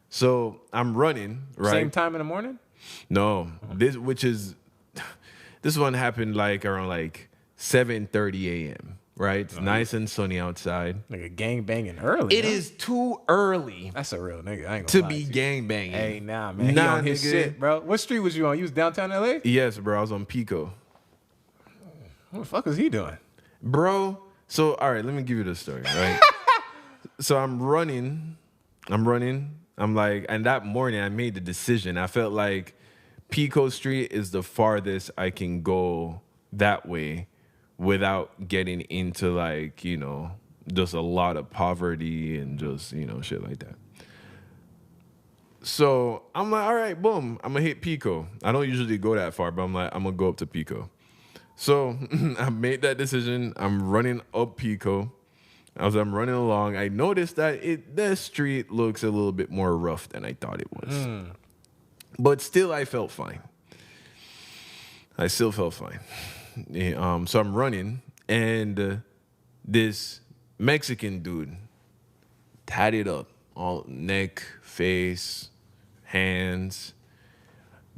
So I'm running, right? Same time in the morning? No, this one happened like around like 7:30 a.m. Right? It's nice and sunny outside. Nigga gang banging early. It is too early That's a real nigga. I ain't to gonna lie be to you. gang banging. Hey, nah, man. He Nah, on his nigga. shit, bro. What street was you on? You was downtown LA? Yes, bro. I was on Pico. What the fuck is he doing? Bro, so all right, let me give you the story, right? So I'm running. I'm like, and that morning I made the decision. I felt like Pico Street is the farthest I can go that way without getting into like, just a lot of poverty and just, shit like that. So I'm like, all right, boom, I'm gonna hit Pico. I don't usually go that far, but I'm like, I'm gonna go up to Pico. So I made that decision. I'm running up Pico. As I'm running along, I noticed that the street looks a little bit more rough than I thought it was. But still, I felt fine. I still felt fine. So I'm running, and this Mexican dude, tatted up, all neck, face, hands,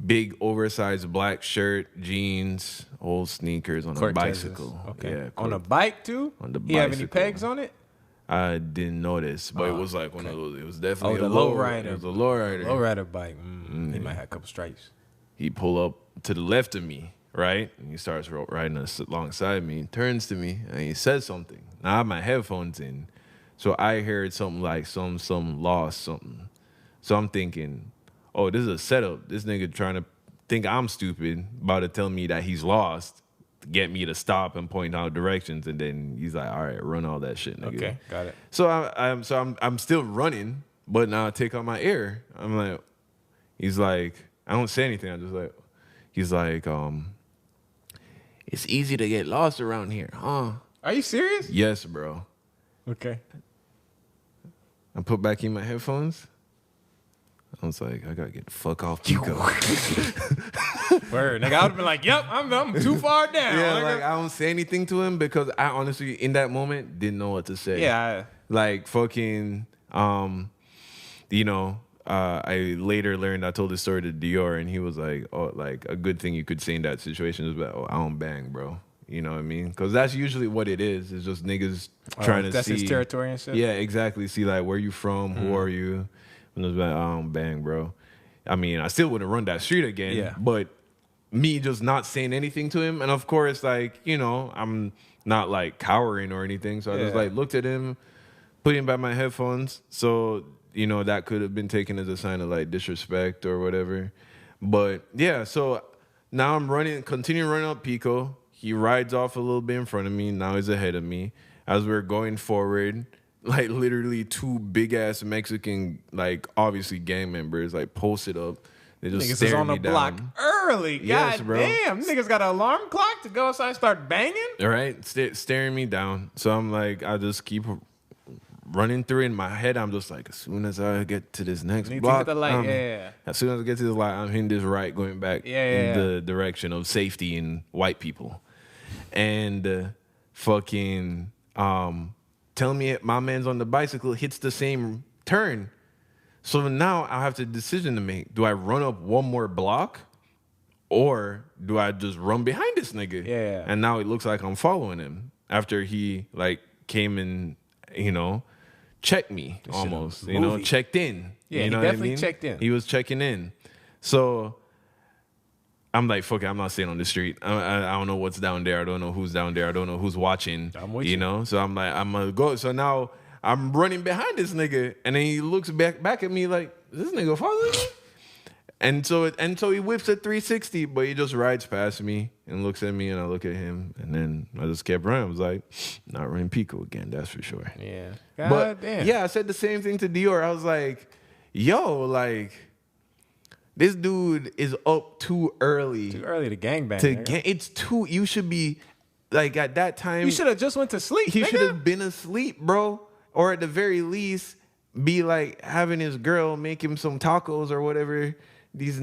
big oversized black shirt, jeans, old sneakers on a bicycle. Okay. Yeah, on a bike too? On the He have any bicycle. pegs on it? I didn't notice, but it was like one of those. It was definitely the a low rider. It was a low rider. Low rider bike. He might have a couple stripes. He pulled up to the left of me, right? And he starts riding alongside me, turns to me, and he says something. Now I have my headphones in, so I heard something like some lost something. So I'm thinking, oh, this is a setup. This nigga trying to think I'm stupid, about to tell me that he's lost, to get me to stop and point out directions, and then he's like, all right, run all that shit, nigga. Okay, got it. So I'm still running, but now I take out my ear. I'm like, he's like, I don't say anything. I'm just like, he's like, it's easy to get lost around here, huh? Are you serious? Yes, bro. Okay. I put back in my headphones. I was like, I gotta get the fuck off Pico. Word, nigga. I would have been like, yep, I'm too far down. Yeah, nigga. like I don't say anything to him because I honestly, in that moment, didn't know what to say. Yeah. Like fucking, I later learned, I told this story to Dior, and he was like, oh, like a good thing you could say in that situation is like, oh, I don't bang, bro. You know what I mean? Because that's usually what it is. It's just niggas trying to that's see. his territory and shit? Yeah, exactly. See, like, where you from? Who are you? And it was like, I don't bang, bro. I mean, I still wouldn't run that street again. Yeah. But me just not saying anything to him. And of course, like, I'm not like cowering or anything. So I just like looked at him, put him by my headphones. So, that could have been taken as a sign of like disrespect or whatever. But yeah, so now I'm continue running up Pico. He rides off a little bit in front of me. Now he's ahead of me. As we're going forward, like literally two big ass Mexican, like obviously gang members, like posted up. They just Niggas is staring on the me down. block early. Yes, God bro. damn. Niggas got an alarm clock to go outside and start banging? All right, staring me down. So I'm like, I just keep running through in my head. I'm just like, as soon as I get to this next Need to block, hit the light, as soon as I get to this light, I'm hitting this right, going back in the direction of safety and white people. And fucking tell me my man's on the bicycle hits the same turn. So now I have the decision to make. Do I run up one more block or do I just run behind this nigga? Yeah. And now it looks like I'm following him after he like came and, checked me almost, checked in. Yeah, you know he what I definitely mean? checked in. He was checking in. So I'm like, fuck it, I'm not staying on the street. I don't know what's down there. I don't know who's down there. I don't know who's watching. I'm with you. So I'm like, I'm going to go. So now I'm running behind this nigga. And then he looks back at me like, is this nigga following me? And so he whips a 360, but he just rides past me and looks at me, and I look at him. And then I just kept running. I was like, not running Pico again, that's for sure. Yeah. But damn. yeah, I said the same thing to Dior. I was like, yo, like, this dude is up too early. Too early to gangbang. It's too. You should be like at that time. You should have just went to sleep. He nigga. should have been asleep, bro. Or at the very least, be like having his girl make him some tacos or whatever. These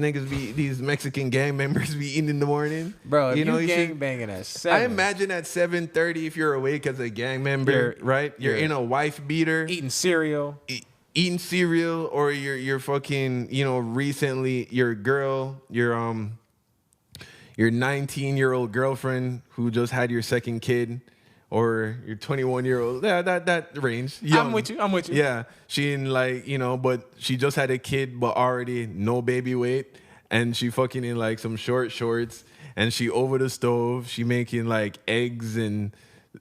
Mexican gang members be eating in the morning. Bro, if you should- gangbanging at 7. I imagine at 7:30, if you're awake as a gang member, right? You're in a wife beater. Eating cereal. eating cereal, or you're fucking, you know, recently your girl, your 19-year-old girlfriend who just had your second kid, or your 21-year-old, that range. Young. I'm with you. Yeah, she in like, you know, but she just had a kid, but already no baby weight, and she fucking in like some short shorts, and she over the stove, she making like eggs and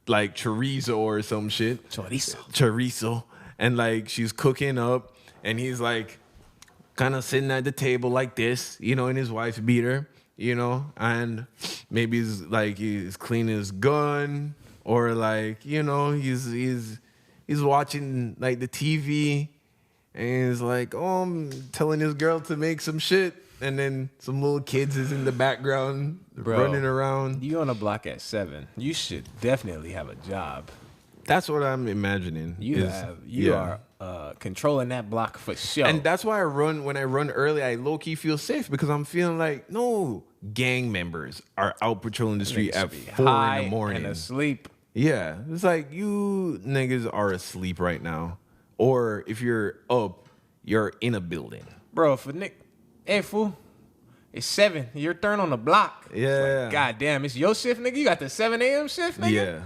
like chorizo or some shit. Chorizo. And like she's cooking up, and he's like kind of sitting at the table like this, you know, in his wife's beater, you know, and maybe he's cleaning his gun, or like, you know, he's watching like the TV, and he's like, oh, I'm telling his girl to make some shit, and then some little kids is in the background running around. You on the block at 7. You should definitely have a job. That's what I'm imagining. You are controlling that block for sure. And that's why when I run early, I low-key feel safe, because I'm feeling like no gang members are out patrolling the street at 4 in the morning. And asleep. Yeah. It's like, you niggas are asleep right now. Or if you're up, you're in a building. Bro, for Nick, hey fool, it's 7. Your turn on the block. Yeah. It's like, God damn, it's your shift, nigga. You got the 7 a.m. shift, nigga? Yeah.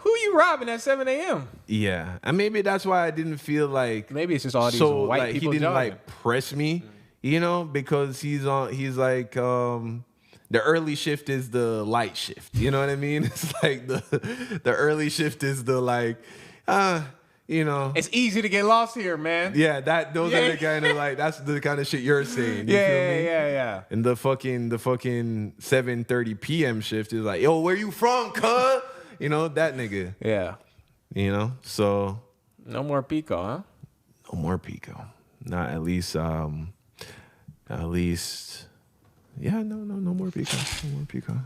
Who you robbing at 7 a.m.? Yeah. And maybe that's why I didn't feel like, maybe it's just all these white like, people he didn't jogging. like press me, you know, because he's like the early shift is the light shift. You know what I mean? It's like the early shift is the like, you know. It's easy to get lost here, man. Yeah, those are the kind of like, that's the kind of shit you're saying. You feel me? Yeah. And the fucking 7:30 p.m. shift is like, yo, where you from, cuz? You know, that nigga. Yeah. You know, so. No more Pico, huh? No more Pico. Not at least, yeah, no more Pico. No more Pico.